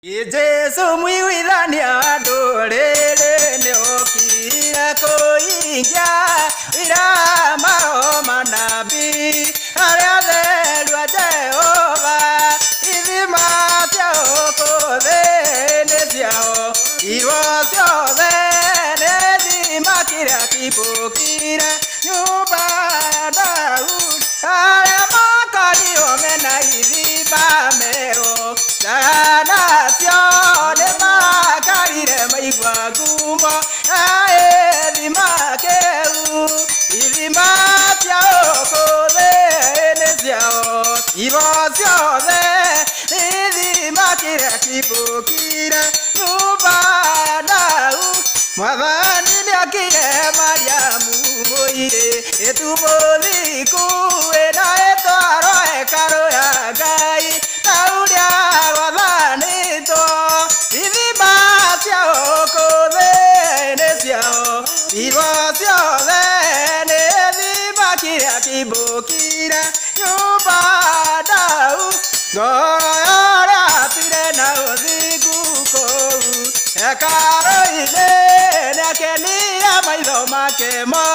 Jesu mwithania ndũrĩrĩ nĩokire kũhingia wĩra maro manabii arĩa atheru a Jehova. Ithima ciao kũthĩ nĩ ciao, irwo ciothe nĩ ithima kĩrĩa kĩmbũkire nyũmba ya Daudi. Arĩa makorirwo mena ithima merũ nacio nĩ makarire maigua ngumo ya ithima kĩu. Ithima ciao kũthĩ nĩ ciao, irwo ciothe nĩ ithima kĩrĩa kĩmbũkire nyũmba ya Daudi. Mwathani nĩakire Mariamu mũirĩ ĩtumũthiku ĩna ĩtwarwo hekarũ ya Ngai. Daudi agwathanĩtwo, ithima ciao kũthĩ nĩ ciao, irwo ciothe nĩ ithima kĩrĩa kĩmbũkire nyũmba ya Daudi. Ngoro yũrĩa atuire na ũthingu kũu hekarũ-inĩ nĩakenirie maitho make mothe.